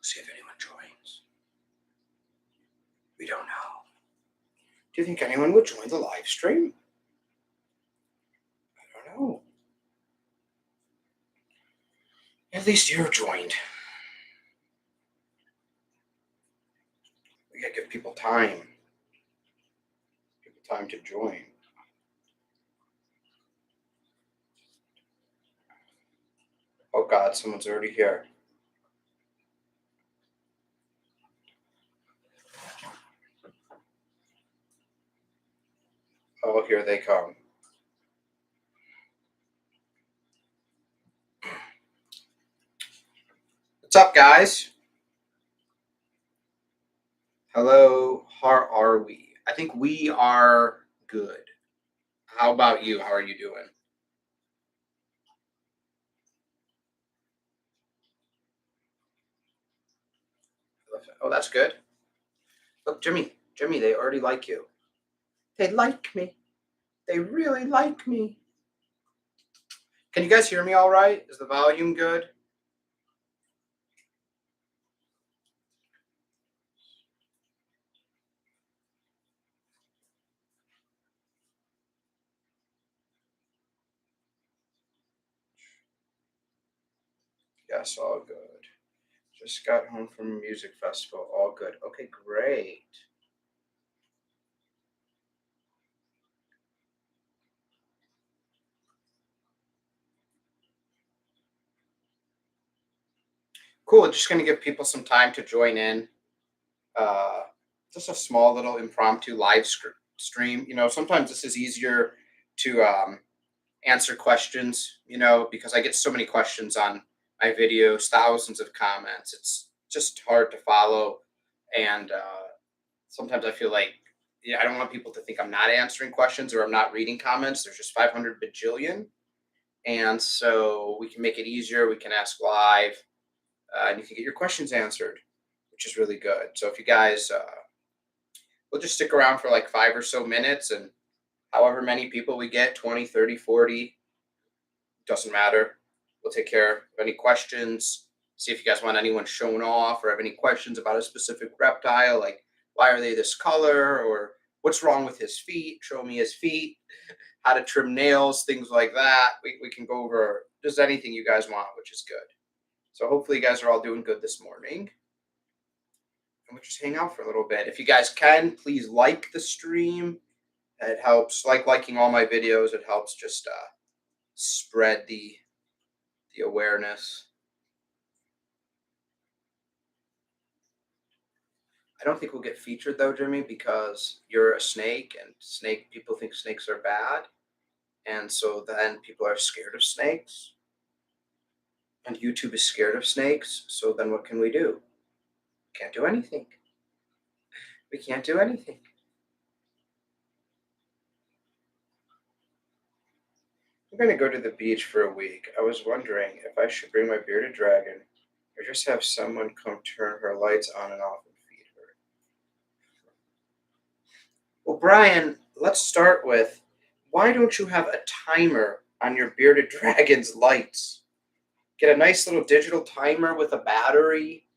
See if anyone joins. We don't know. Do you think anyone would join the live stream? I don't know. At least you're joined. We gotta give people time. Give people time to join. Oh God, someone's already here. Oh, here they come. What's up, guys? Hello, how are we? I think we are good. How about you? How are you doing? Oh, that's good. Look, Jimmy, they already like you. They like me. They really like me. Can you guys hear me all right? Is the volume good? Yes, all good. Just got home from a music festival. All good. Okay, great. Cool. Just going to give people some time to join in. Uh, just a small little impromptu live stream. You know, sometimes this is easier to answer questions, you know, because I get so many questions on my videos, thousands of comments. It's just hard to follow. And sometimes I feel like, yeah, I don't want people to think I'm not answering questions or I'm not reading comments. There's just 500 bajillion. And so we can make it easier. We can ask live and you can get your questions answered, which is really good. So if you guys, we'll just stick around for like 5 or so minutes and however many people we get 20, 30, 40, doesn't matter. We'll take care of any questions, see if you guys want anyone shown off or have any questions about a specific reptile, like why are they this color or what's wrong with his feet, show me his feet, how to trim nails, things like that. We can go over just anything you guys want, which is good. So hopefully you guys are all doing good this morning. And we'll just hang out for a little bit. If you guys can, please like the stream. It helps, like liking all my videos, it helps just spread the awareness. I don't think we'll get featured though, Jimmy, because you're a snake and people think snakes are bad. And so then people are scared of snakes. And YouTube is scared of snakes. So then what can we do? Can't do anything. We can't do anything. I'm going to go to the beach for a week. I was wondering if I should bring my bearded dragon or just have someone come turn her lights on and off and feed her. Well, Brian, let's start with why don't you have a timer on your bearded dragon's lights? Get a nice little digital timer with a battery.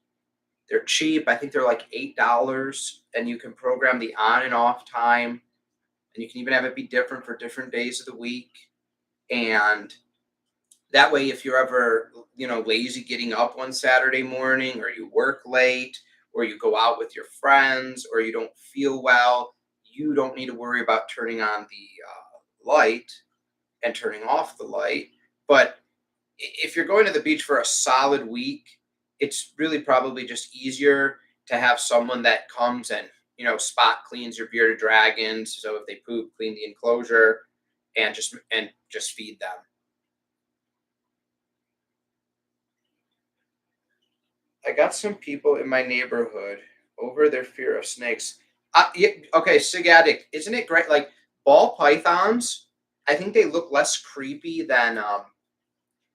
They're cheap. I think they're like $8, and you can program the on and off time. And you can even have it be different for different days of the week. And that way, if you're ever, lazy getting up one Saturday morning, or you work late, or you go out with your friends, or you don't feel well, you don't need to worry about turning on the light and turning off the light. But if you're going to the beach for a solid week, it's really probably just easier to have someone that comes and spot cleans your bearded dragons. So if they poop, clean the enclosure and just feed them. I got some people in my neighborhood over their fear of snakes. Yeah, okay, Sig Addict, isn't it great? Like ball pythons, I think they look less creepy than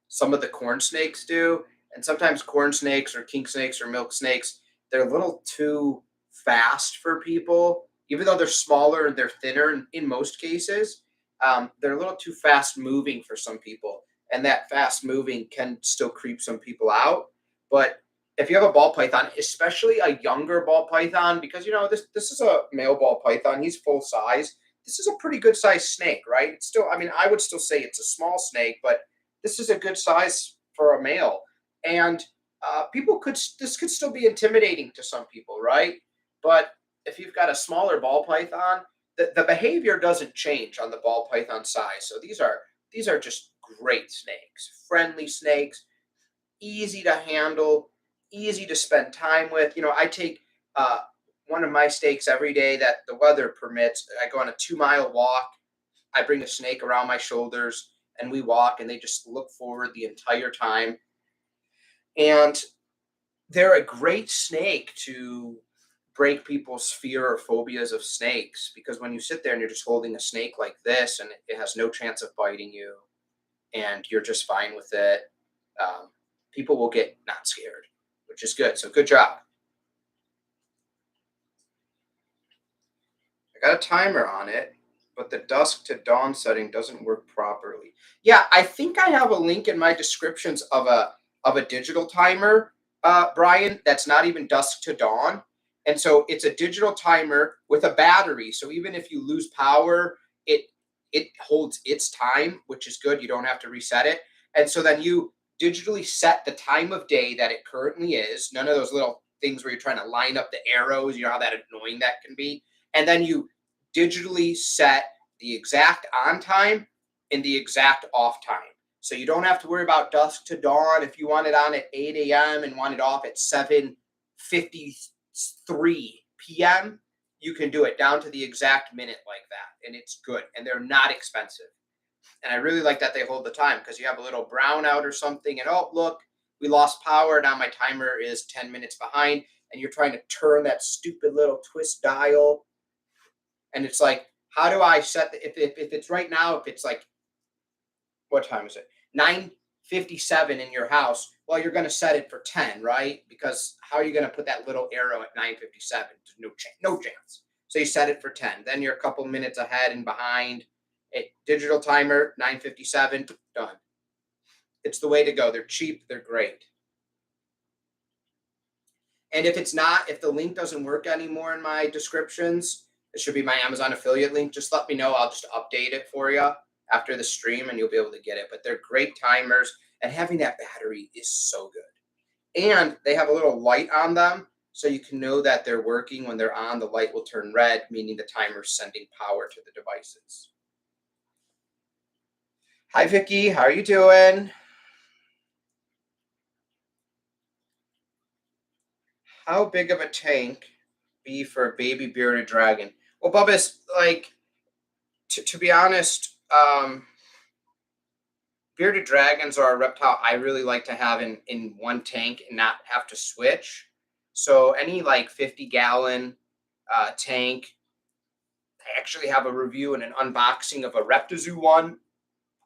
some of the corn snakes do. And sometimes corn snakes or king snakes or milk snakes, they're a little too fast for people. Even though they're smaller and they're thinner in most cases, they're a little too fast moving for some people. and that fast moving can still creep some people out. But if you have a ball python, especially a younger ball python, because this is a male ball python, he's full size. This is a pretty good size snake, right? It's still, I mean, I would still say it's a small snake, but this is a good size for a male. And this could still be intimidating to some people, right? But if you've got a smaller ball python, the behavior doesn't change on the ball python size. So these are just great snakes, friendly snakes, easy to handle, easy to spend time with. I take uh, one of my snakes every day that the weather permits. I go on a 2 mile walk. I bring a snake around my shoulders and we walk, and they just look forward the entire time. And they're a great snake to break people's fear or phobias of snakes, because when you sit there and you're just holding a snake like this and it has no chance of biting you and you're just fine with it, um, people will get not scared, which is good. So good job. I got a timer on it, but the dusk to dawn setting doesn't work properly. Yeah, I think I have a link in my descriptions of a digital timer, Brian. That's not even dusk to dawn, and so it's a digital timer with a battery. So even if you lose power, it it holds its time, which is good. You don't have to reset it, and so then you digitally set the time of day that it currently is. None of those little things where you're trying to line up the arrows. You know how that annoying that can be, and then you digitally set the exact on time and the exact off time. So you don't have to worry about dusk to dawn. If you want it on at 8 a.m. and want it off at 7:53 p.m., you can do it down to the exact minute like that. And it's good. And they're not expensive. And I really like that they hold the time, because you have a little brownout or something, and oh, look, we lost power. Now my timer is 10 minutes behind. And you're trying to turn that stupid little twist dial, and it's like, how do I set if it's right now, if it's like, what time is it, 9:57 in your house, well, you're going to set it for 10, right? Because how are you going to put that little arrow at 9:57? No chance, no chance. So you set it for 10, then you're a couple minutes ahead and behind. Digital timer, 9:57, done. It's the way to go. They're cheap, they're great. And if the link doesn't work anymore in my descriptions, it should be my Amazon affiliate link. Just let me know. I'll just update it for you after the stream, and you'll be able to get it. But they're great timers, and having that battery is so good. And they have a little light on them, so you can know that they're working. When they're on, the light will turn red, meaning the timer's sending power to the devices. Hi, Vicky. How are you doing? How big of a tank be for a baby bearded dragon? Well, Bubba's like, to be honest, bearded dragons are a reptile I really like to have in one tank and not have to switch. So any like 50-gallon tank. I actually have a review and an unboxing of a Reptizoo one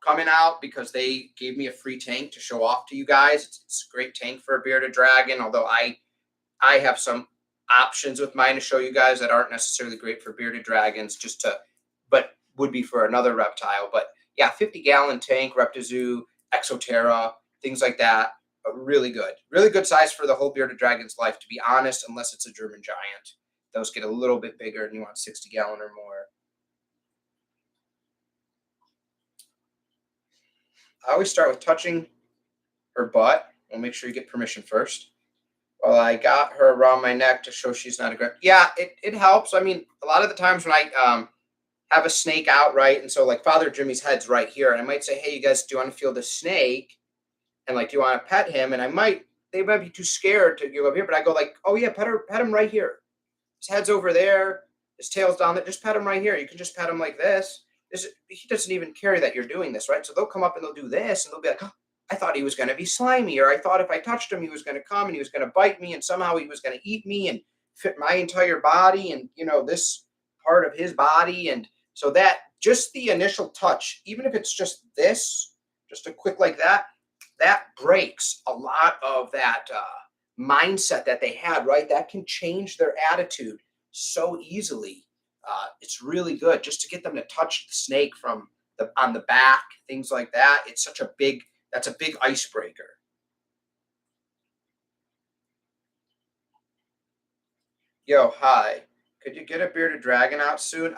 coming out, because they gave me a free tank to show off to you guys. It's a great tank for a bearded dragon, although I have some options with mine to show you guys that aren't necessarily great for bearded dragons, but would be for another reptile. But yeah, 50-gallon tank, Reptizoo, Exoterra, things like that. Really good size for the whole bearded dragon's life, to be honest, unless it's a German giant. Those get a little bit bigger and you want 60-gallon or more. I always start with touching her butt. We'll make sure you get permission first. Well, I got her around my neck to show she's not aggressive. Yeah, it helps. I mean, a lot of the times when I have a snake out, right, and so like Father Jimmy's head's right here, and I might say, hey, you guys, do you want to feel the snake? And like, do you want to pet him? And they might be too scared to go up here, but I go like, oh yeah, pet him right here. His head's over there, his tail's down there. Just pet him right here. You can just pet him like this. He doesn't even care that you're doing this, right? So they'll come up and they'll do this, and they'll be like, oh, I thought he was going to be slimy, or I thought if I touched him, he was going to come and he was going to bite me, and somehow he was going to eat me and fit my entire body and, this part of his body. And so that just the initial touch, even if it's just this, just a quick like that breaks a lot of that mindset that they had, right? That can change their attitude so easily. It's really good just to get them to touch the snake from on the back, things like that. It's such a big That's a big icebreaker. Yo, hi. Could you get a bearded dragon out soon?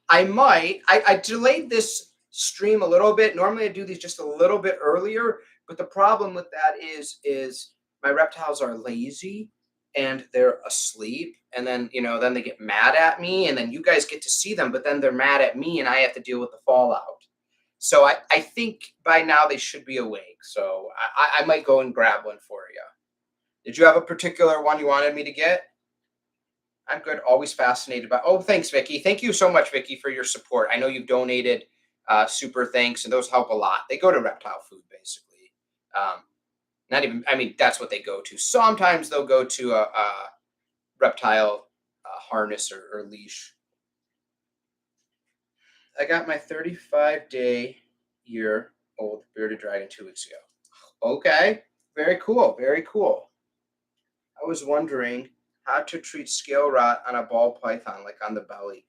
I might. I delayed this stream a little bit. Normally I do these just a little bit earlier, but the problem with that is my reptiles are lazy and they're asleep. And then, then they get mad at me, and then you guys get to see them, but then they're mad at me and I have to deal with the fallout. So I think by now they should be awake. So I might go and grab one for you. Did you have a particular one you wanted me to get? I'm good. Always fascinated by. Oh, thanks, Vicky. Thank you so much, Vicky, for your support. I know you've donated. Super thanks, and those help a lot. They go to reptile food, basically. Um, Not even. I mean, that's what they go to. Sometimes they'll go to a reptile harness or leash. I got my 35-day year old bearded dragon 2 weeks ago. Okay, very cool. Very cool. I was wondering how to treat scale rot on a ball python, like on the belly.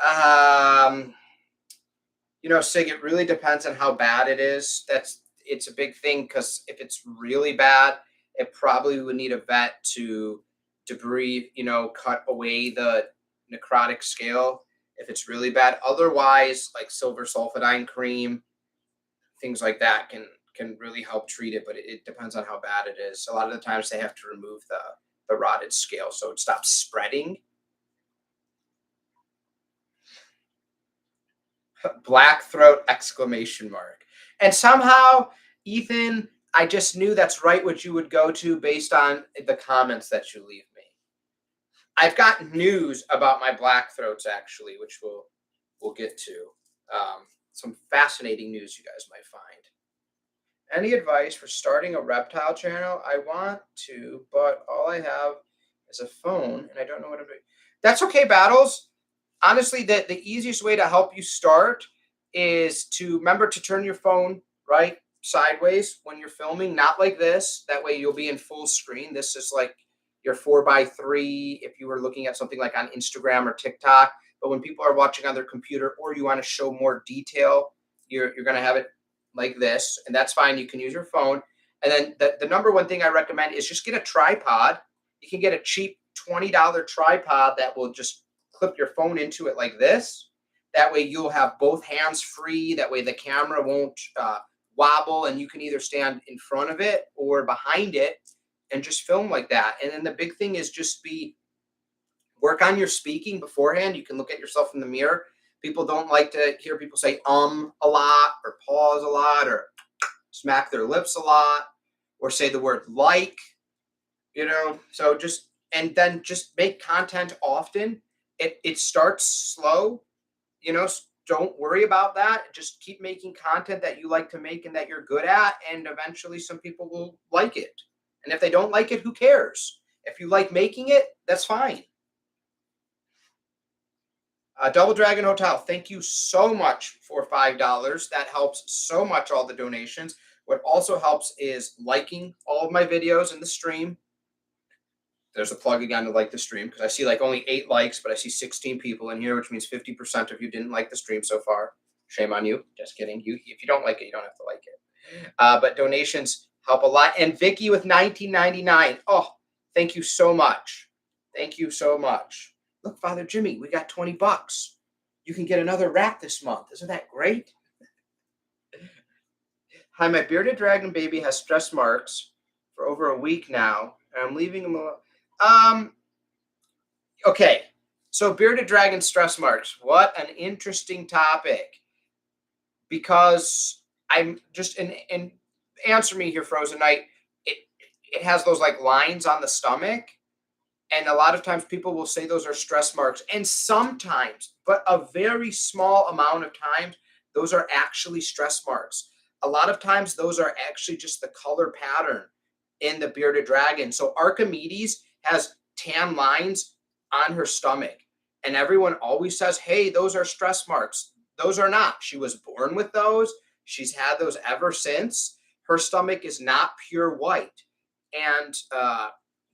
Um, Sig, it really depends on how bad it is. It's a big thing because if it's really bad, it probably would need a vet to debris, cut away the necrotic scale if it's really bad. Otherwise, like silver sulfidine cream, things like that can really help treat it, but it depends on how bad it is. A lot of the times they have to remove the rotted scale so it stops spreading. Black throat exclamation mark. And somehow, Ethan, I just knew that's right what you would go to based on the comments that you leave me. I've got news about my black throats actually, which we'll get to. Some fascinating news you guys might find. Any advice for starting a reptile channel? I want to, but all I have is a phone and I don't know what I'm doing. That's okay, Battles. Honestly, the easiest way to help you start is to remember to turn your phone right sideways when you're filming, not like this. That way you'll be in full screen. This is like your 4:3 if you were looking at something like on Instagram or TikTok. But when people are watching on their computer or you want to show more detail, you're going to have it like this, and that's fine. You can use your phone. And then the number one thing I recommend is just get a tripod. You can get a cheap $20 tripod that will just clip your phone into it like this. That way you'll have both hands free. That way the camera won't wobble, and you can either stand in front of it or behind it and just film like that. And then the big thing is just work on your speaking beforehand. You can look at yourself in the mirror. People don't like to hear people say a lot or pause a lot or smack their lips a lot or say the word like, so just make content often. It starts slow, don't worry about that. Just keep making content that you like to make and that you're good at, and eventually some people will like it. And if they don't like it, who cares? If you like making it, that's fine. Double Dragon Hotel, thank you so much for $5. That helps so much, all the donations. What also helps is liking all of my videos in the stream. There's a plug again to like the stream because I see like only 8 likes, but I see 16 people in here, which means 50% of you didn't like the stream so far. Shame on you. Just kidding. If you don't like it, you don't have to like it. But donations help a lot. And Vicky with 19.99. Oh, thank you so much. Thank you so much. Look, Father Jimmy, we got $20. You can get another rat this month. Isn't that great? Hi, my bearded dragon baby has stress marks for over a week now, and I'm leaving him alone. Okay, so bearded dragon stress marks. What an interesting topic. Because I'm just in answer me here, Frozen Knight. It has those like lines on the stomach, and a lot of times people will say those are stress marks, and sometimes, but a very small amount of times, those are actually stress marks. A lot of times those are actually just the color pattern in the bearded dragon. So Archimedes has tan lines on her stomach, and everyone always says, hey, those are stress marks. Those are not. She was born with those. She's had those ever since. Her stomach is not pure white, and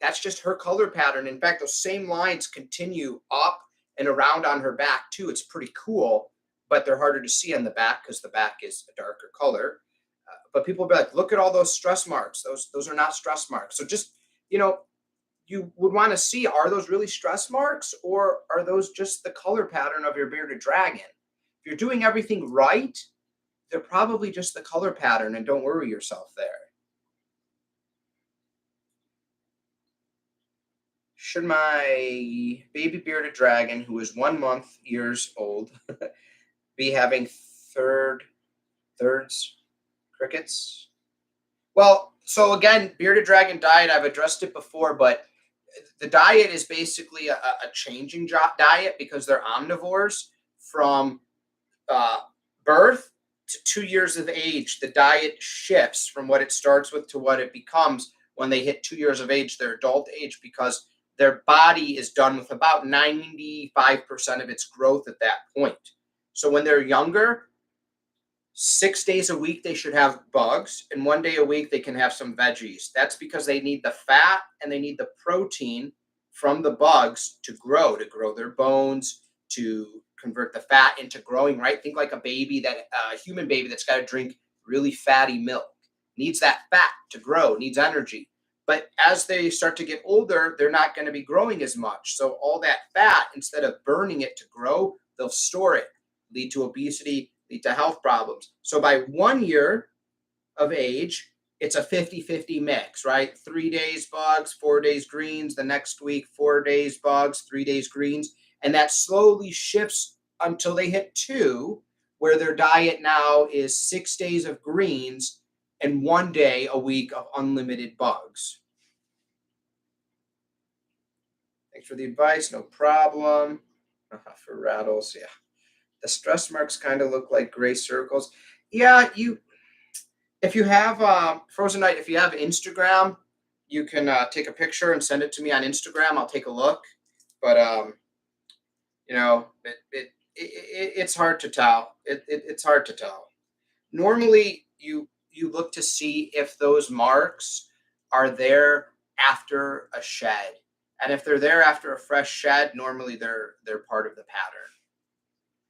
that's just her color pattern. In fact, those same lines continue up and around on her back too. It's pretty cool, but they're harder to see on the back because the back is a darker color. But people be like, look at all those stress marks. Those are not stress marks. So just, you know, you would want to see, are those really stress marks or are those just the color pattern of your bearded dragon? If you're doing everything right, they're probably just the color pattern, and don't worry yourself there. Should my baby bearded dragon, who is 1 month years old, be having thirds crickets? Well, so again, bearded dragon diet, I've addressed it before, but the diet is basically a changing diet because they're omnivores from uh, birth to 2 years of age. The diet shifts from what it starts with to what it becomes when they hit 2 years of age, their adult age, because their body is done with about 95% of its growth at that point. So when they're younger, 6 days a week they should have bugs, and 1 day a week they can have some veggies. That's because they need the fat and they need the protein from the bugs to grow their bones, to convert the fat into growing, right? Think like a baby, that a human baby that's got to drink really fatty milk, needs that fat to grow, needs energy. But as they start to get older, they're not going to be growing as much. So all that fat, instead of burning it to grow, they'll store it, lead to obesity, lead to health problems. So by 1 year of age, it's a 50-50 mix, right? 3 days bugs, 4 days greens. The next week, 4 days bugs, 3 days greens. And that slowly shifts until they hit two, where their diet now is 6 days of greens and 1 day a week of unlimited bugs. Thanks for the advice. No problem. For rattles, yeah. The stress marks kind of look like gray circles. Yeah, if you have Frozen Night, if you have Instagram, you can take a picture and send it to me on Instagram. I'll take a look. But it's hard to tell. It's hard to tell. Normally, you look to see if those marks are there after a shed, and if they're there after a fresh shed, normally they're part of the pattern,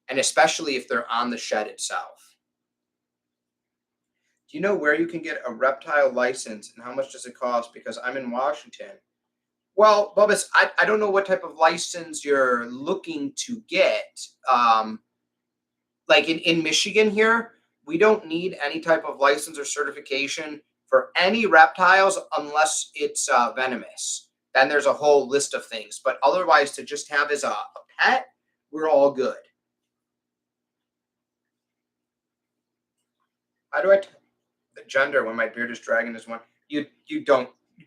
and especially if they're on the shed itself. Do you know where you can get a reptile license and how much does it cost? Because I'm in Washington. Well, Bubba's, I don't know what type of license you're looking to get. Like in Michigan here, we don't need any type of license or certification for any reptiles unless it's venomous. Then there's a whole list of things. But otherwise, to just have as a pet, we're all good. How do the gender when my bearded dragon is one? You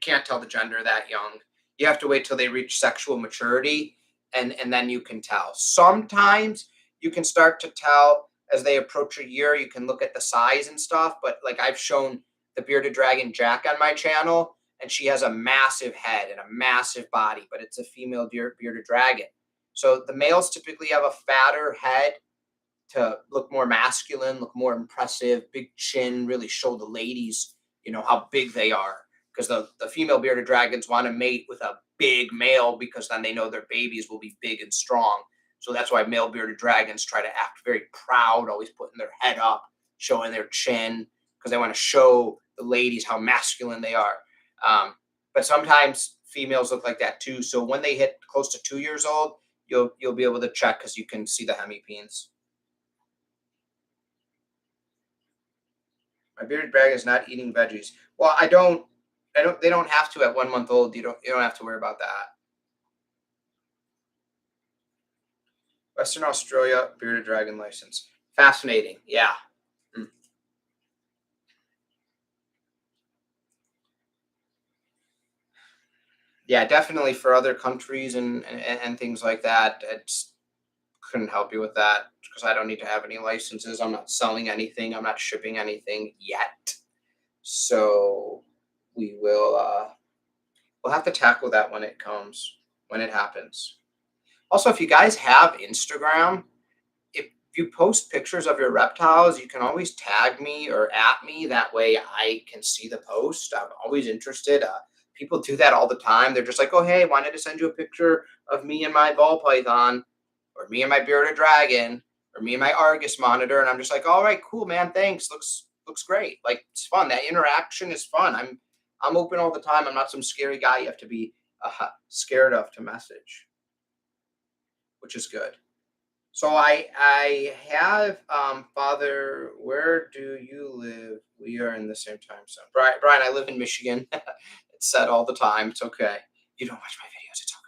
can't tell the gender that young. You have to wait till they reach sexual maturity, and then you can tell. Sometimes you can start to tell as they approach a year. You can look at the size and stuff, but like I've shown the bearded dragon Jack on my channel, and she has a massive head and a massive body, but it's a female bearded dragon. So the males typically have a fatter head to look more masculine, look more impressive, big chin, really show the ladies, how big they are. Because the female bearded dragons want to mate with a big male because then they know their babies will be big and strong. So that's why male bearded dragons try to act very proud, always putting their head up, showing their chin, because they want to show the ladies how masculine they are. But sometimes females look like that too. So when they hit close to 2 years old, you'll be able to check because you can see the hemipenes. My bearded dragon is not eating veggies. Well, they don't have to at 1 month old. You don't have to worry about that. Western Australia bearded dragon license. Fascinating. Yeah. Mm. Yeah, definitely for other countries and things like that. It's couldn't help you with that because I don't need to have any licenses. I'm not selling anything. I'm not shipping anything yet. So we'll have to tackle that when it happens. Also, if you guys have Instagram, if you post pictures of your reptiles, you can always tag me or at me. That way I can see the post. I'm always interested. People do that all the time. They're just like, oh, hey, wanted to send you a picture of me and my ball python, or me and my bearded dragon, or me and my Argus monitor. And I'm just like, all right, cool, man. Thanks. looks great. Like it's fun. That interaction is fun. I'm open all the time. I'm not some scary guy you have to be scared of to message, which is good. So I have Father. Where do you live? We are in the same time zone. Brian, I live in Michigan. It's said all the time. It's okay. You don't watch my videos. It's okay.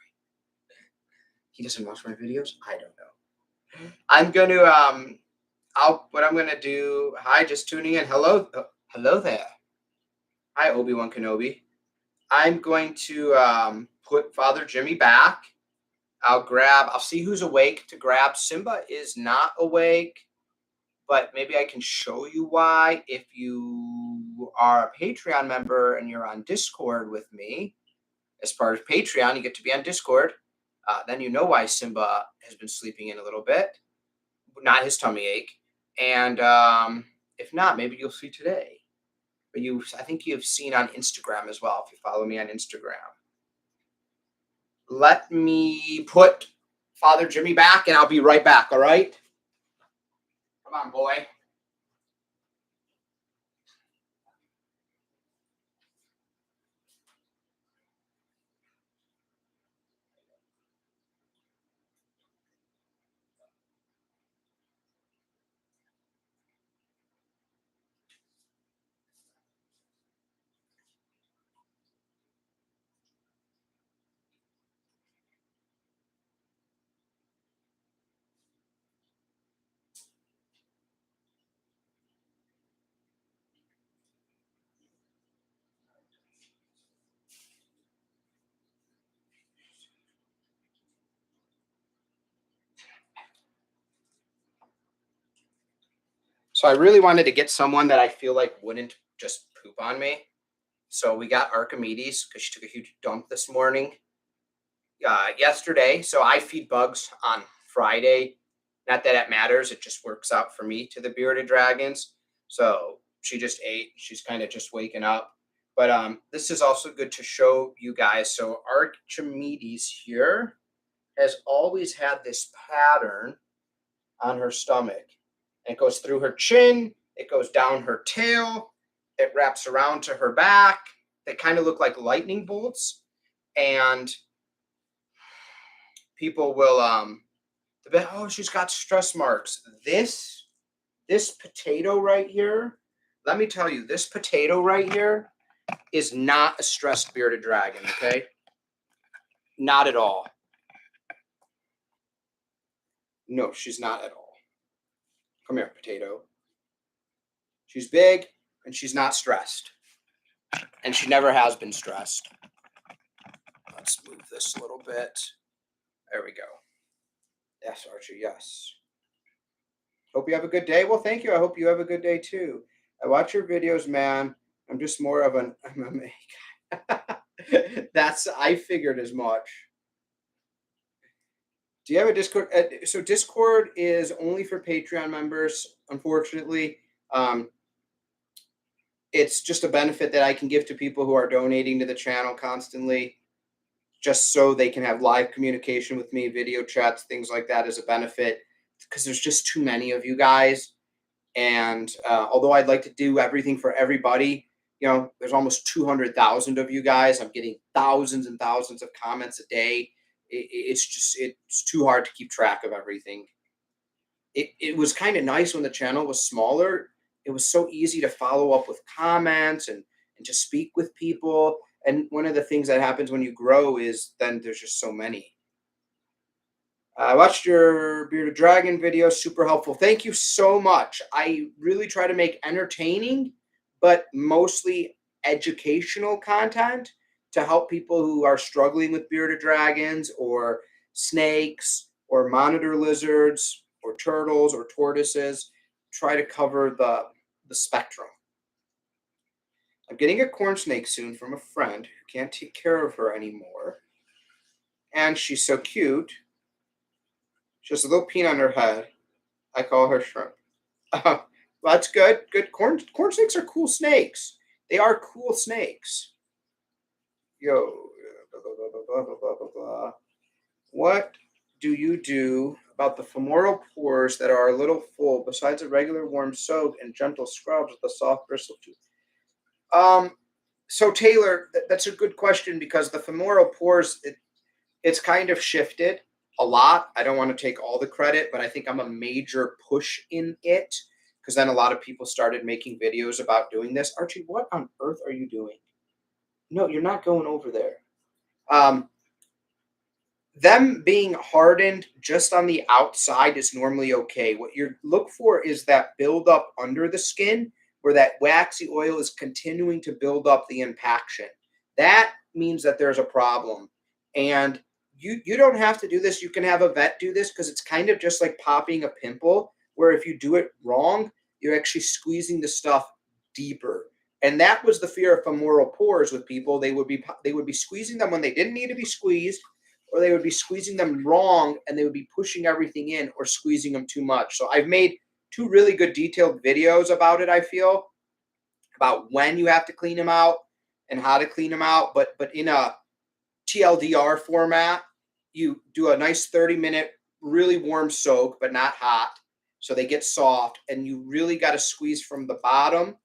He doesn't watch my videos. I don't know. I'm gonna what I'm gonna do. Hi, just tuning in. Hello, hello there. Hi, Obi-Wan Kenobi. I'm going to put Father Jimmy back. I'll see who's awake to grab. Simba is not awake, but maybe I can show you why. If you are a Patreon member and you're on Discord with me, as part of Patreon, you get to be on Discord. Then you know why Simba has been sleeping in a little bit, not his tummy ache. And if not, maybe you'll see today. But I think you've seen on Instagram as well, if you follow me on Instagram. Let me put Father Jimmy back, and I'll be right back, all right? Come on, boy. So I really wanted to get someone that I feel like wouldn't just poop on me. So we got Archimedes because she took a huge dump this morning, yesterday. So I feed bugs on Friday. Not that it matters. It just works out for me to the bearded dragons. So she just ate. She's kind of just waking up. But this is also good to show you guys. So Archimedes here has always had this pattern on her stomach. And it goes through her chin, it goes down her tail, it wraps around to her back. They kind of look like lightning bolts. And people will oh, she's got stress marks. This potato right here, let me tell you, this potato right here is not a stressed bearded dragon, okay? Not at all. No, she's not at all. Come here, potato. She's big and she's not stressed. And she never has been stressed. Let's move this a little bit. There we go. Yes, Archie, yes. Hope you have a good day. Well, thank you. I hope you have a good day too. I watch your videos, man. I'm just more of an MMA guy. I figured as much. Do you have a Discord? So Discord is only for Patreon members, unfortunately. It's just a benefit that I can give to people who are donating to the channel constantly, just so they can have live communication with me, video chats, things like that as a benefit, because there's just too many of you guys. And although I'd like to do everything for everybody, there's almost 200,000 of you guys. I'm getting thousands and thousands of comments a day. It's too hard to keep track of everything. It was kind of nice when the channel was smaller. It was so easy to follow up with comments and to speak with people. And one of the things that happens when you grow is then there's just so many. I watched your Bearded Dragon video. Super helpful. Thank you so much. I really try to make entertaining, but mostly educational content to help people who are struggling with bearded dragons or snakes or monitor lizards or turtles or tortoises. Try to cover the spectrum. I'm getting a corn snake soon from a friend who can't take care of her anymore. And she's so cute. She has a little peanut on her head. I call her Shrimp. Well, that's good. Good. Corn snakes are cool snakes. They are cool snakes. Yo, blah, blah, blah, blah, blah, blah, blah, blah. What do you do about the femoral pores that are a little full, besides a regular warm soak and gentle scrubs with a soft bristle tooth? Um, so Taylor, that's a good question because the femoral pores, it's kind of shifted a lot. I don't want to take all the credit, but I think I'm a major push in it because then a lot of people started making videos about doing this. Archie, what on earth are you doing? No, you're not going over there. Um, them being hardened just on the outside is normally okay. What you look for is that buildup under the skin where that waxy oil is continuing to build up the impaction. That means that there's a problem. And you don't have to do this. You can have a vet do this because it's kind of just like popping a pimple, where if you do it wrong, you're actually squeezing the stuff deeper. And that was the fear of femoral pores with people. They would be squeezing them when they didn't need to be squeezed, or they would be squeezing them wrong and they would be pushing everything in or squeezing them too much. So I've made two really good detailed videos about it, I feel, about when you have to clean them out and how to clean them out. But in a TLDR format, you do a nice 30-minute, really warm soak, but not hot. So they get soft. And you really got to squeeze from the bottom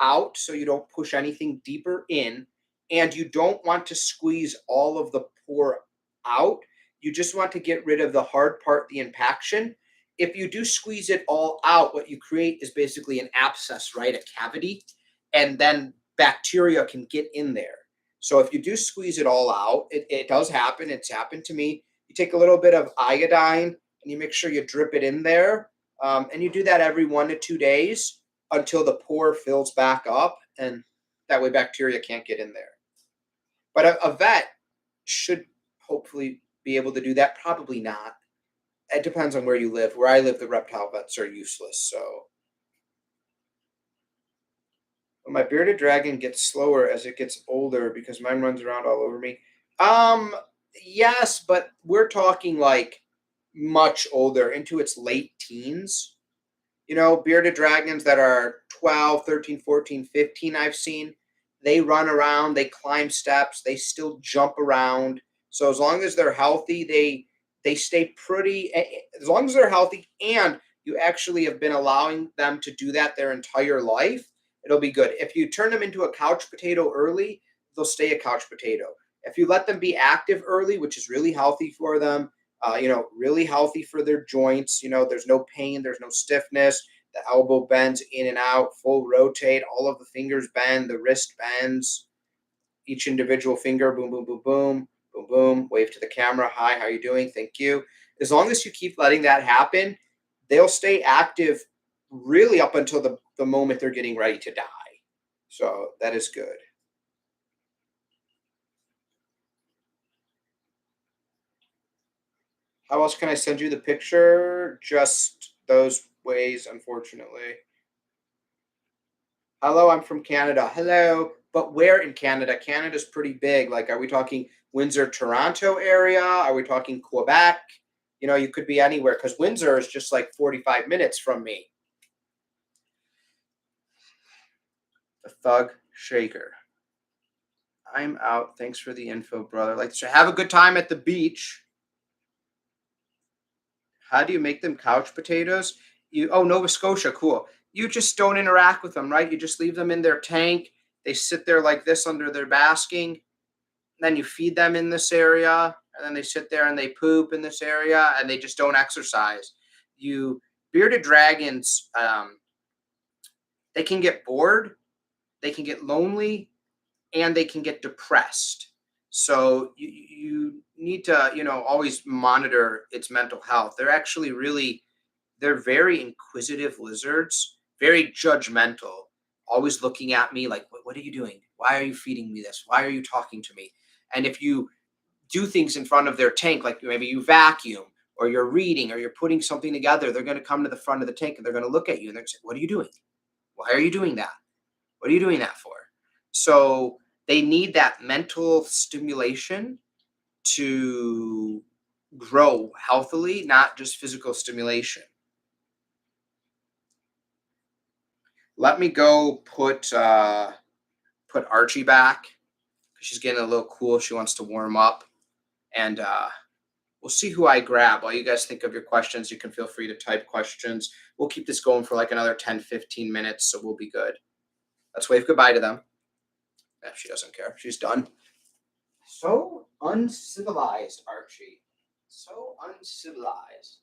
out so you don't push anything deeper in. And you don't want to squeeze all of the pore out. You just want to get rid of the hard part, the impaction. If you do squeeze it all out, what you create is basically an abscess, right? A cavity. And then bacteria can get in there. So if you do squeeze it all out, it does happen. It's happened to me. You take a little bit of iodine and you make sure you drip it in there. And you do that every 1 to 2 days until the pore fills back up. And that way bacteria can't get in there. But a vet should hopefully be able to do that. Probably not. It depends on where you live. Where I live, the reptile vets are useless. So but my bearded dragon gets slower as it gets older because mine runs around all over me. Um, yes, but we're talking like much older, into its late teens. Bearded dragons that are 12, 13, 14, 15, I've seen, they run around, they climb steps, they still jump around. So as long as they're healthy, they stay pretty, as long as they're healthy and you actually have been allowing them to do that their entire life, it'll be good. If you turn them into a couch potato early, they'll stay a couch potato. If you let them be active early, which is really healthy for them, really healthy for their joints. There's no pain, there's no stiffness. The elbow bends in and out, full rotate. All of the fingers bend, the wrist bends. Each individual finger, boom, boom, boom, boom, boom, boom. Wave to the camera. Hi, how you doing? Thank you. As long as you keep letting that happen, they'll stay active really up until the moment they're getting ready to die. So that is good. How else can I send you the picture? Just those ways, unfortunately. Hello, I'm from Canada. Hello. But where in Canada? Canada's pretty big. Like, are we talking Windsor, Toronto area? Are we talking Quebec? You could be anywhere because Windsor is just like 45 minutes from me. The Thug Shaker. I'm out. Thanks for the info, brother. Like, so have a good time at the beach. How do you make them couch potatoes? Nova Scotia, cool. You just don't interact with them, right? You just leave them in their tank. They sit there like this under their basking. Then you feed them in this area, and then they sit there and they poop in this area, and they just don't exercise. Bearded dragons, they can get bored, they can get lonely, and they can get depressed. So you need to, always monitor its mental health. They're very inquisitive lizards, very judgmental, always looking at me like, what are you doing? Why are you feeding me this? Why are you talking to me? And if you do things in front of their tank, like maybe you vacuum or you're reading or you're putting something together, they're going to come to the front of the tank and they're going to look at you and they're going to say, what are you doing? Why are you doing that? What are you doing that for? So they need that mental stimulation to grow healthily, not just physical stimulation. Let me go put Archie back. She's getting a little cool. She wants to warm up. And We'll see who I grab. While you guys think of your questions, you can feel free to type questions. We'll keep this going for like another 10, 15 minutes, so we'll be good. Let's wave goodbye to them. She doesn't care. She's done. So uncivilized, Archie. So uncivilized.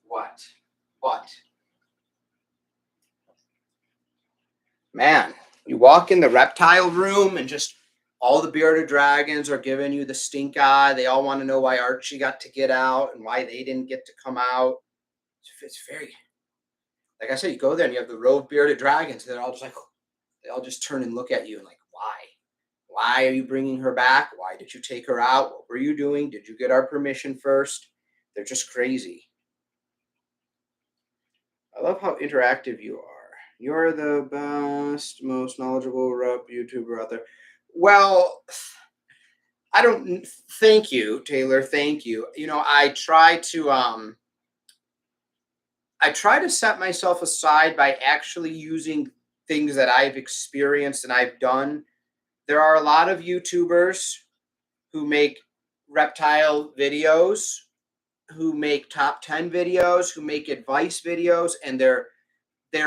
What? What? Man, you walk in the reptile room and just all the bearded dragons are giving you the stink eye. They all want to know why Archie got to get out and why they didn't get to come out. It's very, like I said, you go there and you have the row of bearded dragons. They're all just like, they all just turn and look at you and like, why? Why are you bringing her back? Why did you take her out? What were you doing? Did you get our permission first? They're just crazy. I love how interactive you are. You're the best, most knowledgeable rep YouTuber out there. Well, I don't thank you, Taylor. Thank you. I try to set myself aside by actually using things that I've experienced and I've done. There are a lot of YouTubers who make reptile videos, who make top 10 videos, who make advice videos, and they're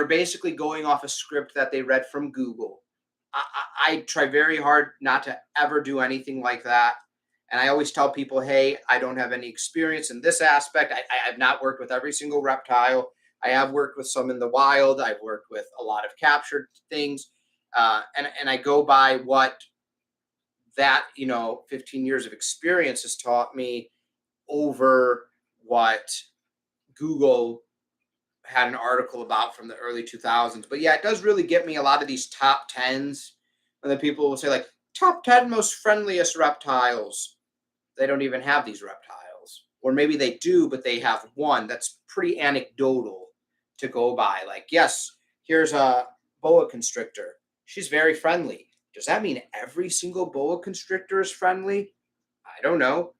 basically going off a script that they read from Google. I try very hard not to ever do anything like that. And I always tell people, hey, I don't have any experience in this aspect. I have not worked with every single reptile. I have worked with some in the wild. I've worked with a lot of captured things. And I go by what that, 15 years of experience has taught me over what Google had an article about from the early 2000s. But yeah, it does really get me a lot of these top tens. And then people will say, like, top 10 most friendliest reptiles. They don't even have these reptiles. Or maybe they do, but they have one that's pretty anecdotal to go by. Like, yes, here's a boa constrictor. She's very friendly. Does that mean every single boa constrictor is friendly? I don't know.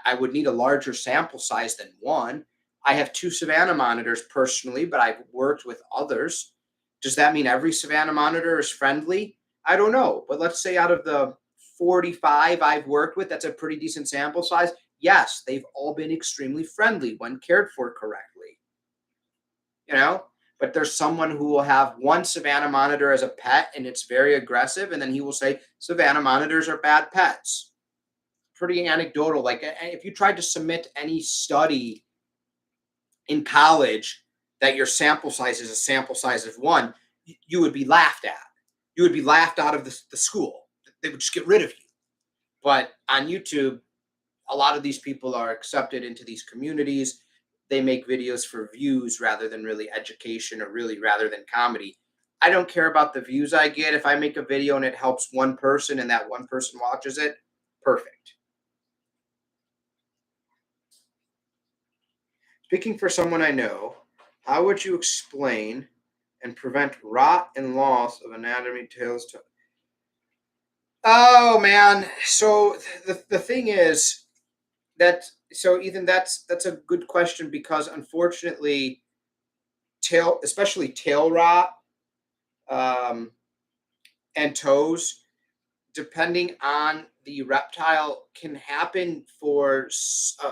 I would need a larger sample size than one. I have two Savannah monitors personally, but I've worked with others. Does that mean every Savannah monitor is friendly? I don't know. But let's say out of the 45 I've worked with, that's a pretty decent sample size. Yes, they've all been extremely friendly when cared for correctly. You know, but there's someone who will have one Savannah monitor as a pet and it's very aggressive. And then he will say Savannah monitors are bad pets. Pretty anecdotal. Like if you tried to submit any study in college that your sample size is a sample size of one, you would be laughed at. You would be laughed out of the school. They would just get rid of you. But on YouTube, a lot of these people are accepted into these communities. They make videos for views rather than really education or really rather than comedy. I don't care about the views I get. If I make a video and it helps one person and that one person watches it, perfect. Speaking for someone I know, how would you explain and prevent rot and loss of anatomy tails to? Oh man, so the thing is that so Ethan, that's a good question because unfortunately, especially tail rot um, and toes, depending on the reptile, can happen for a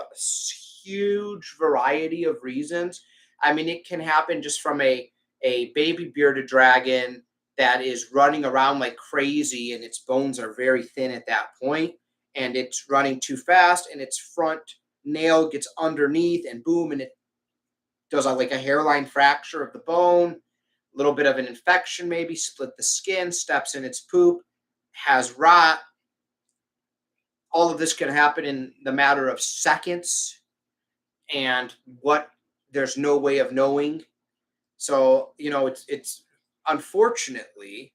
huge variety of reasons. I mean, it can happen just from a baby bearded dragon that is running around like crazy and its bones are very thin at that point and it's running too fast and its front nail gets underneath and boom and it does like a hairline fracture of the bone, a little bit of an infection, maybe split the skin, steps in its poop, has rot. All of this can happen in the matter of seconds, and what there's no way of knowing. So it's unfortunately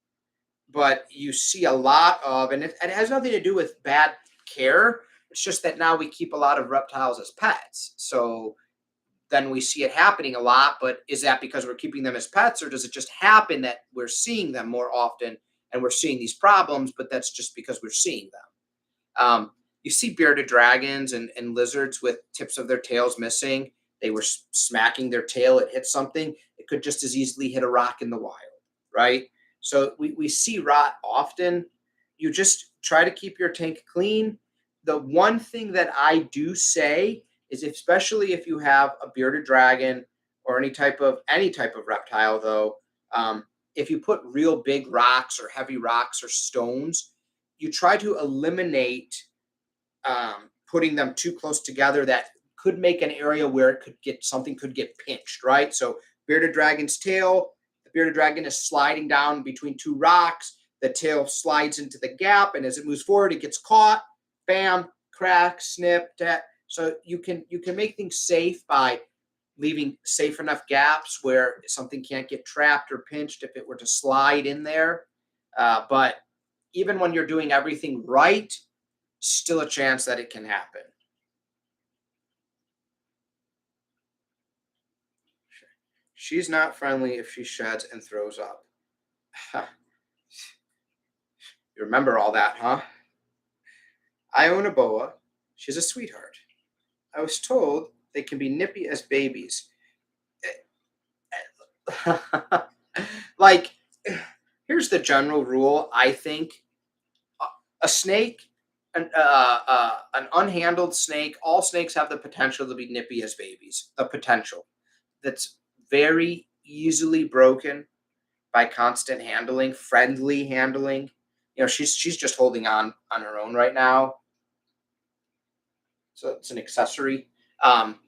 but you see a lot of, and it has nothing to do with bad care. It's just that now we keep a lot of reptiles as pets. So then we see it happening a lot. But is that because we're keeping them as pets, or does it just happen that we're seeing them more often and we're seeing these problems? But that's just because we're seeing them. You see bearded dragons and lizards with tips of their tails missing. They were smacking their tail, it hit something. It could just as easily hit a rock in the wild, right? So we see rot often. You just try to keep your tank clean. The one thing that I do say is, especially if you have a bearded dragon or any type of reptile, though, if you put real big rocks or heavy rocks or stones, you try to eliminate putting them too close together. That could make an area where it could get something could get pinched, right? So bearded dragon's tail, the bearded dragon is sliding down between two rocks. The tail slides into the gap, and as it moves forward, it gets caught. Bam, crack, snip, that. So you can make things safe by leaving safe enough gaps where something can't get trapped or pinched if it were to slide in there. But even when you're doing everything right, still a chance that it can happen. She's not friendly if she sheds and throws up. You remember all that, huh? I own a boa. She's a sweetheart. I was told they can be nippy as babies. Like, here's the general rule, I think. A snake, an unhandled snake, all snakes have the potential to be nippy as babies. The potential. That's very easily broken by constant handling, friendly handling. She's just holding on her own right now, so it's an accessory. Um,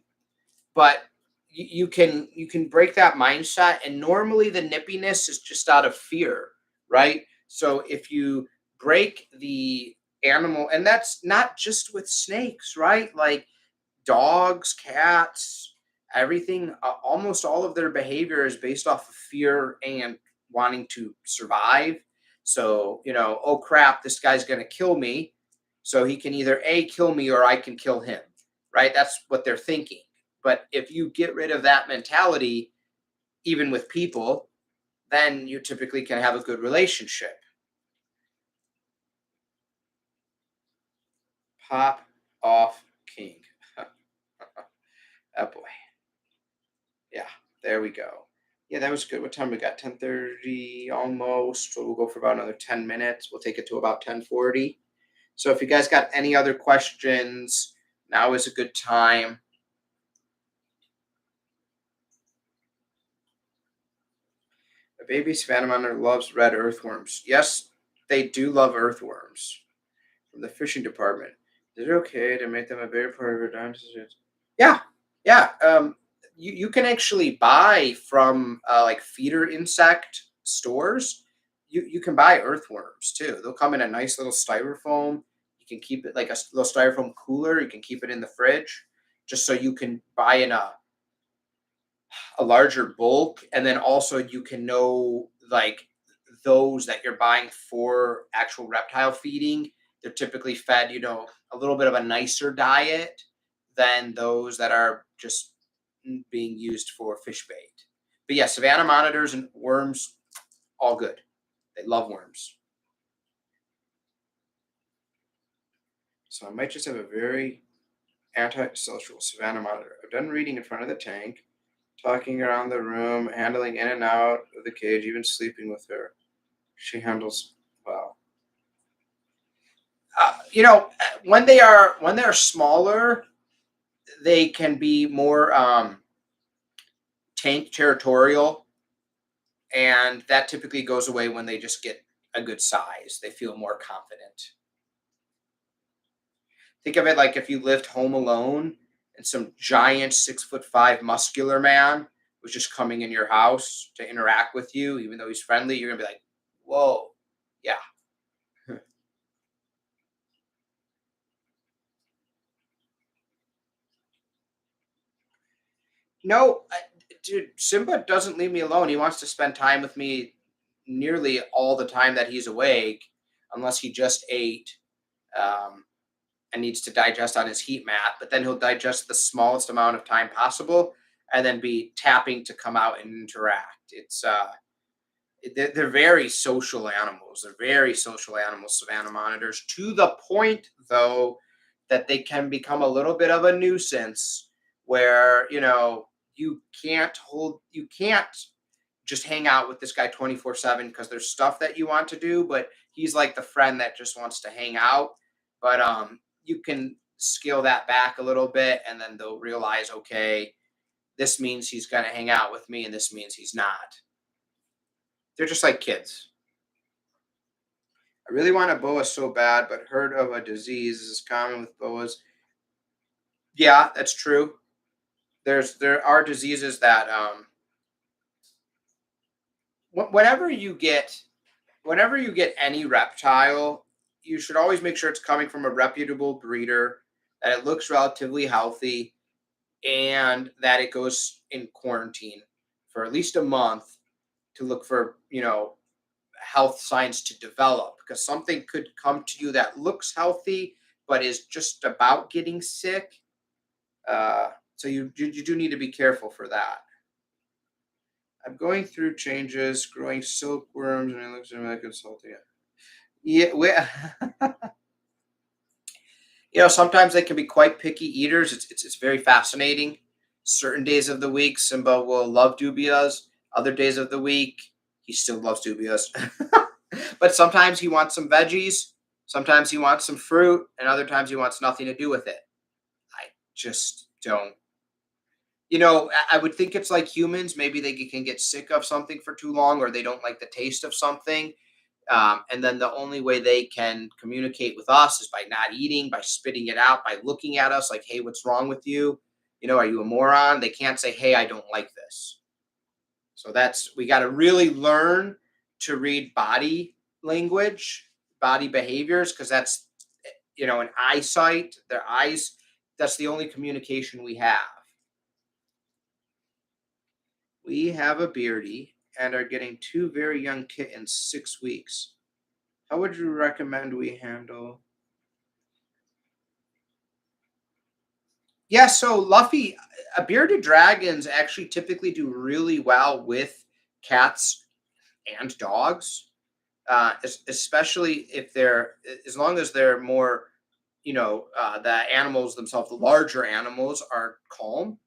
but you can break that mindset, and normally the nippiness is just out of fear, right? So if you break the animal, and that's not just with snakes, right? Like dogs, cats, everything, almost all of their behavior is based off of fear and wanting to survive. So, oh crap, this guy's going to kill me. So he can either A, kill me, or I can kill him, right? That's what they're thinking. But if you get rid of that mentality, even with people, then you typically can have a good relationship. Pop off king. Oh boy. Yeah, there we go. Yeah, that was good. What time we got? 10:30 almost. So we'll go for about another 10 minutes. We'll take it to about 10:40. So if you guys got any other questions, now is a good time. A baby salamander loves red earthworms. Yes, they do love earthworms. From the fishing department. Is it okay to make them a bigger part of your diet? Yeah, yeah. You can actually buy from like feeder insect stores. You can buy earthworms too. They'll come in a nice little styrofoam. You can keep it like a little styrofoam cooler. You can keep it in the fridge, just so you can buy in a larger bulk, and then also you can know, like, those that you're buying for actual reptile feeding, they're typically fed, a little bit of a nicer diet than those that are just being used for fish bait. But yeah, savannah monitors and worms, all good. They love worms. So I might just have a very antisocial savannah monitor. I've done reading in front of the tank, talking around the room, handling in and out of the cage, even sleeping with her. She handles well. When they're smaller, they can be more tank territorial, and that typically goes away when they just get a good size. They feel more confident. Think of it like if you lived home alone and some giant 6'5" muscular man was just coming in your house to interact with you, even though he's friendly, you're gonna be like, whoa, yeah. No, dude, Simba doesn't leave me alone. He wants to spend time with me nearly all the time that he's awake, unless he just ate, um, and needs to digest on his heat mat. But then he'll digest the smallest amount of time possible, and then be tapping to come out and interact. They're very social animals. They're very social animals, savanna monitors, to the point, though, that they can become a little bit of a nuisance where, you can't just hang out with this guy 24/7 because there's stuff that you want to do, but he's like the friend that just wants to hang out. But you can scale that back a little bit, and then they'll realize, okay, this means he's going to hang out with me, and this means he's not. They're just like kids. I really want a boa so bad, but heard of a disease is common with boas. Yeah, that's true. There are diseases that whenever you get any reptile, you should always make sure it's coming from a reputable breeder, that it looks relatively healthy, and that it goes in quarantine for at least a month to look for, health signs to develop, because something could come to you that looks healthy but is just about getting sick. So you do need to be careful for that. I'm going through changes, growing silkworms, and it looks like consulting. Yeah, sometimes they can be quite picky eaters. It's very fascinating. Certain days of the week, Simba will love dubias. Other days of the week, he still loves dubias. But sometimes he wants some veggies. Sometimes he wants some fruit, and other times he wants nothing to do with it. I just don't. I would think it's like humans. Maybe they can get sick of something for too long, or they don't like the taste of something. And then the only way they can communicate with us is by not eating, by spitting it out, by looking at us like, hey, what's wrong with you? Are you a moron? They can't say, hey, I don't like this. So we got to really learn to read body language, body behaviors, because that's, an eyesight, their eyes, that's the only communication we have. We have a beardy and are getting two very young kittens, 6 weeks. How would you recommend we handle? Yeah, so Luffy, bearded dragons actually typically do really well with cats and dogs, especially if as long as they're more, the animals themselves, the larger animals are calm.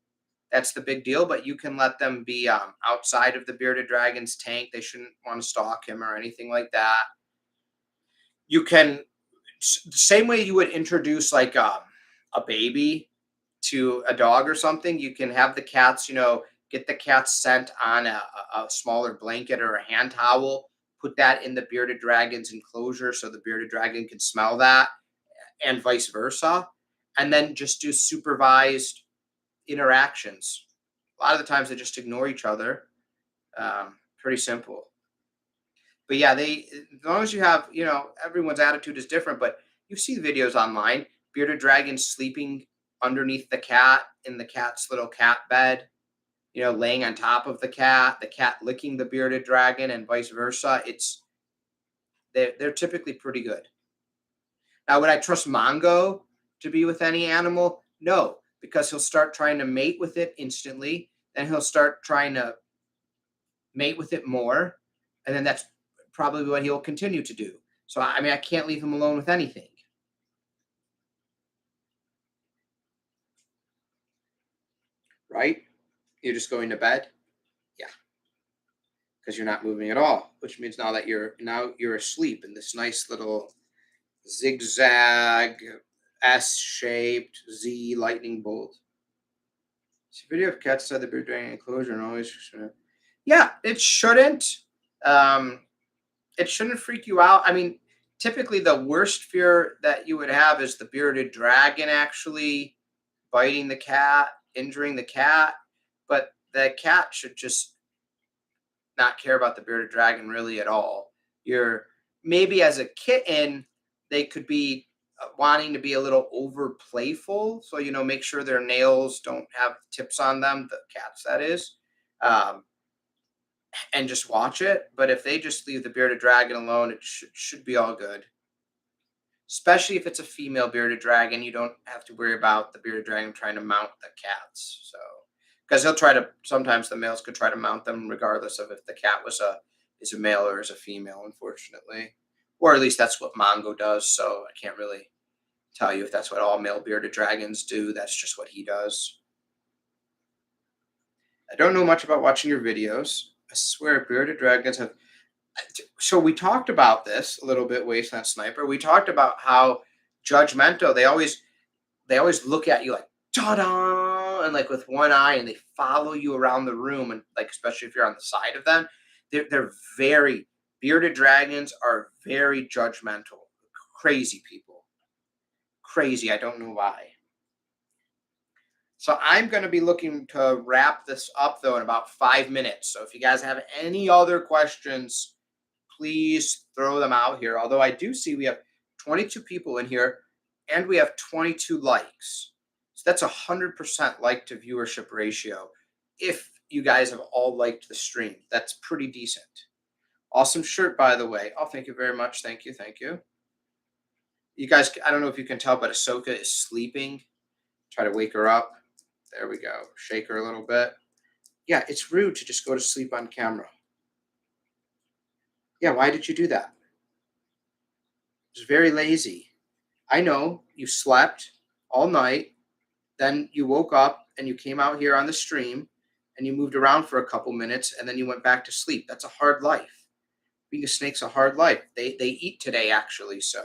That's the big deal. But you can let them be outside of the bearded dragon's tank. They shouldn't want to stalk him or anything like that. You can, same way you would introduce like a baby to a dog or something, you can have the cats, get the cat's scent on a smaller blanket or a hand towel, put that in the bearded dragon's enclosure so the bearded dragon can smell that, and vice versa. And then just do supervised interactions. A lot of the times they just ignore each other. Pretty simple. But yeah, as long as you have, everyone's attitude is different, but you see videos online, bearded dragons sleeping underneath the cat in the cat's little cat bed, laying on top of the cat licking the bearded dragon, and vice versa. They're typically pretty good. Now, would I trust Mongo to be with any animal? No, because he'll start trying to mate with it instantly, then he'll start trying to mate with it more, and then that's probably what he'll continue to do. So I mean, I can't leave him alone with anything, right? You're just going to bed, yeah, because you're not moving at all, which means now you're asleep in this nice little zigzag S-shaped Z lightning bolt. See video of cats inside the beer drain enclosure and always. Yeah, it shouldn't. Um, it shouldn't freak you out. I mean, typically the worst fear that you would have is the bearded dragon actually biting the cat, injuring the cat. But the cat should just not care about the bearded dragon really at all. You're maybe as a kitten, they could be wanting to be a little over playful. So, make sure their nails don't have tips on them, the cats, that is. Um, and just watch it. But if they just leave the bearded dragon alone, it should be all good. Especially if it's a female bearded dragon, you don't have to worry about the bearded dragon trying to mount the cats. So, because he'll try to, sometimes the males could try to mount them regardless of if the cat is a male or is a female, unfortunately, or at least that's what Mongo does. So I can't really tell you if that's what all male bearded dragons do. That's just what he does. I don't know much about watching your videos. I swear, bearded dragons have. So we talked about this a little bit, Wasteland Sniper. We talked about how judgmental they always look at you like ta-da, and like with one eye, and they follow you around the room, and like especially if you're on the side of them, they're very bearded dragons are very judgmental, crazy people, crazy. I don't know why. So I'm going to be looking to wrap this up though in about 5 minutes. So if you guys have any other questions, please throw them out here. Although I do see we have 22 people in here and we have 22 likes. So that's 100% like to viewership ratio. If you guys have all liked the stream, that's pretty decent. Awesome shirt, by the way. Oh, thank you very much. Thank you. Thank you. You guys, I don't know if you can tell, but Ahsoka is sleeping. Try to wake her up. There we go. Shake her a little bit. Yeah, it's rude to just go to sleep on camera. Yeah, why did you do that? It's very lazy. I know you slept all night, then you woke up and you came out here on the stream and you moved around for a couple minutes and then you went back to sleep. That's a hard life. Being a snake's a hard life. They eat today actually, so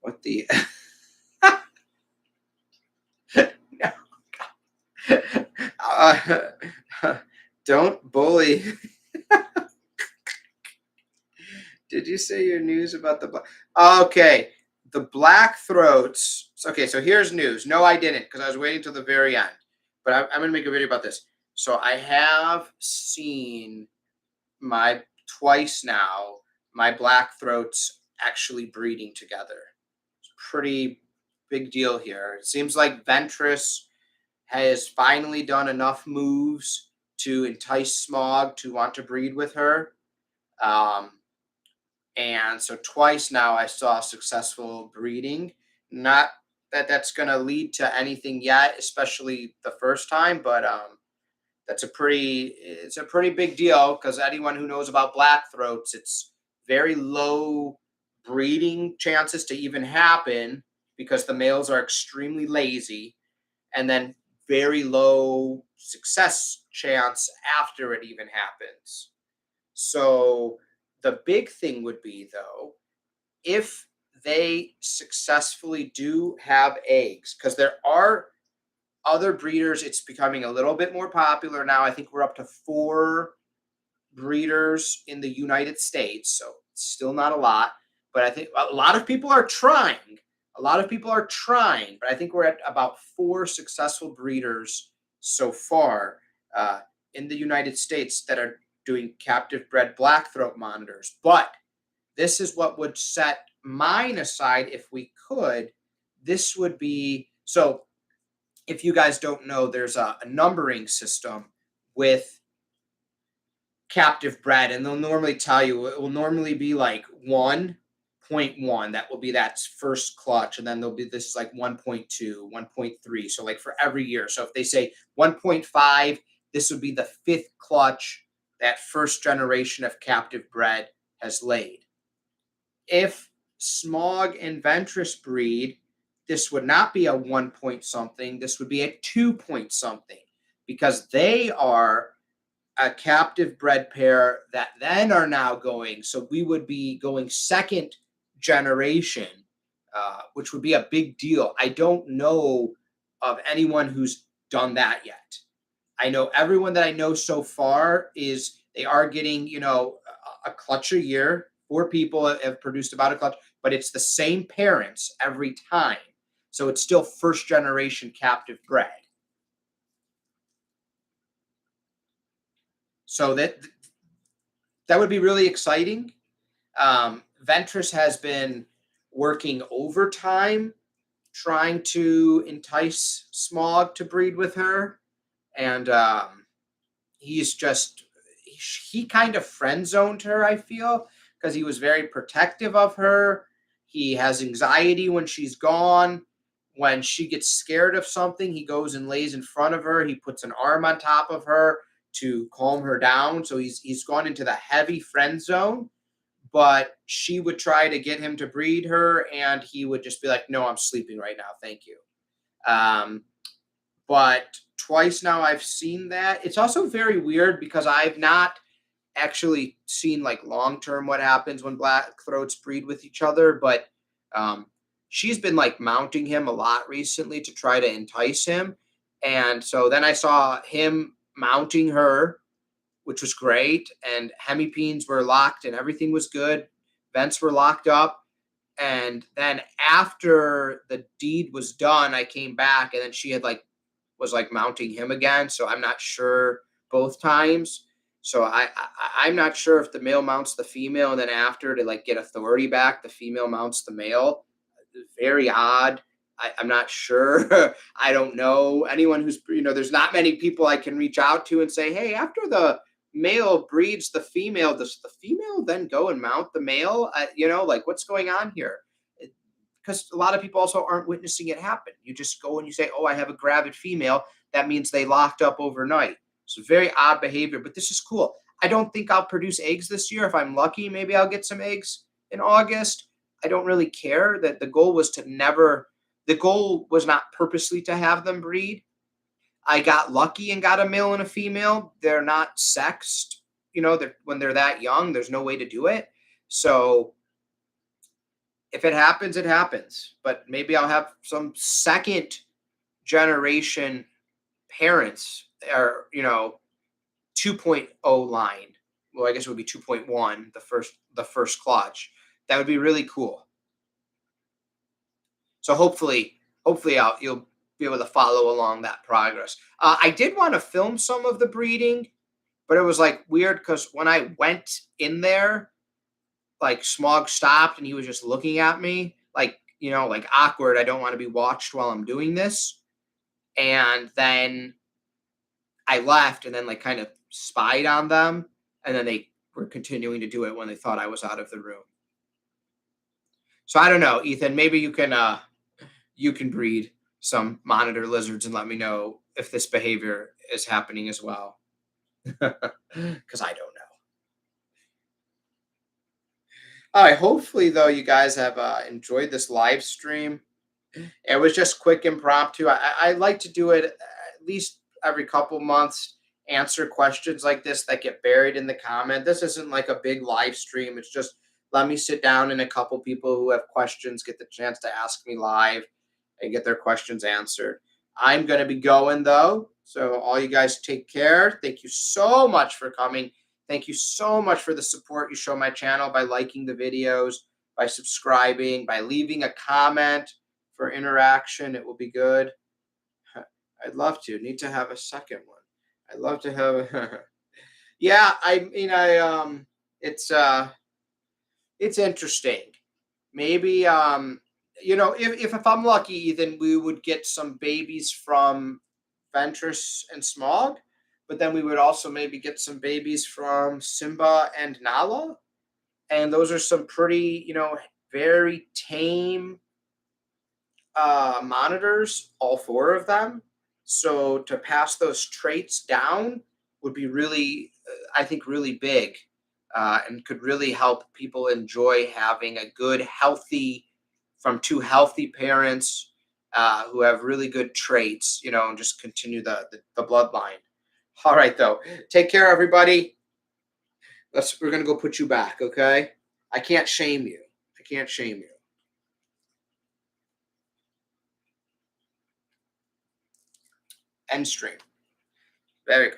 what the don't bully. Did you say your news about the black? Okay, the black throats. Okay, so here's news. No, I didn't because I was waiting till the very end. But I'm going to make a video about this. So I have seen my twice now my black throats actually breeding together. It's a pretty big deal here. It seems like Ventress has finally done enough moves to entice Smog to want to breed with her. And so twice now I saw successful breeding. Not that that's going to lead to anything yet, especially the first time, but it's a pretty big deal because anyone who knows about black throats, it's very low breeding chances to even happen because the males are extremely lazy, and then very low success chance after it even happens. So the big thing would be though, if they successfully do have eggs, because there are other breeders, it's becoming a little bit more popular now. I think we're up to 4 breeders in the United States, so it's still not a lot, but I think a lot of people are trying. A lot of people are trying, but I think we're at about 4 successful breeders so far in the United States that are doing captive bred black throat monitors. But this is what would set mine aside if we could. This would be so if you guys don't know, there's a numbering system with captive bred, and they'll normally tell you it will normally be like 1.1. That will be that first clutch, and then there'll be this like 1.2, 1.3. So like for every year. So if they say 1.5, this would be the 5th clutch that first generation of captive bred has laid. If Smog and Ventress breed, this would not be a 1 point something. This would be a 2 point something because they are a captive bred pair that then are now going. So we would be going 2nd generation, which would be a big deal. I don't know of anyone who's done that yet. I know everyone that I know so far is they are getting, a clutch a year. 4 people have produced about a clutch, but it's the same parents every time. So it's still first generation captive bred. So that would be really exciting. Ventress has been working overtime trying to entice Smog to breed with her. And he's just, he kind of friend zoned her, I feel, because he was very protective of her. He has anxiety when she's gone. When she gets scared of something, he goes and lays in front of her. He puts an arm on top of her to calm her down. So he's gone into the heavy friend zone, but she would try to get him to breed her, and he would just be like, "No, I'm sleeping right now. Thank you." Um, but twice now I've seen that. It's also very weird because I've not actually seen like long term what happens when black throats breed with each other, but um, she's been like mounting him a lot recently to try to entice him. And so then I saw him mounting her, which was great. And hemipenes were locked and everything was good. Vents were locked up. And then after the deed was done, I came back and then she had like was like mounting him again. So I'm not sure both times. So I'm not sure if the male mounts the female and then after to like get authority back, the female mounts the male. Very odd. I'm not sure. I don't know anyone who's, there's not many people I can reach out to and say, hey, after the male breeds the female, does the female then go and mount the male? Like what's going on here? Because a lot of people also aren't witnessing it happen. You just go and you say, oh, I have a gravid female. That means they locked up overnight. So very odd behavior, but this is cool. I don't think I'll produce eggs this year. If I'm lucky, maybe I'll get some eggs in August. I don't really care. That the goal was not purposely to have them breed. I got lucky and got a male and a female. They're not sexed, when they're that young, there's no way to do it. So if it happens, it happens. But maybe I'll have some second generation parents or, 2.0 line. Well, I guess it would be 2.1, the first clutch. That would be really cool. So hopefully you'll be able to follow along that progress. I did want to film some of the breeding, but it was like weird because when I went in there, like Smog stopped and he was just looking at me like, like awkward. I don't want to be watched while I'm doing this. And then I left and then like kind of spied on them. And then they were continuing to do it when they thought I was out of the room. So I don't know, Ethan, maybe you can breed some monitor lizards and let me know if this behavior is happening as well. Because I don't know. All right. Hopefully, though, you guys have enjoyed this live stream. It was just quick, impromptu. I like to do it at least every couple months, answer questions like this that get buried in the comment. This isn't like a big live stream. It's just let me sit down and a couple people who have questions get the chance to ask me live and get their questions answered. I'm going to be going, though. So all you guys take care. Thank you so much for coming. Thank you so much for the support you show my channel by liking the videos, by subscribing, by leaving a comment for interaction. It will be good. I'd love to. Need to have a second one. I'd love to have. Yeah, it's interesting. Maybe if I'm lucky, then we would get some babies from Ventress and Smog, but then we would also maybe get some babies from Simba and Nala, and those are some pretty, very tame monitors, all four of them. So to pass those traits down would be really, I think, really big, and could really help people enjoy having a good, healthy, from two healthy parents who have really good traits, and just continue the bloodline. All right, though. Take care, everybody. We're gonna go put you back, okay? I can't shame you. I can't shame you. End stream. Very good.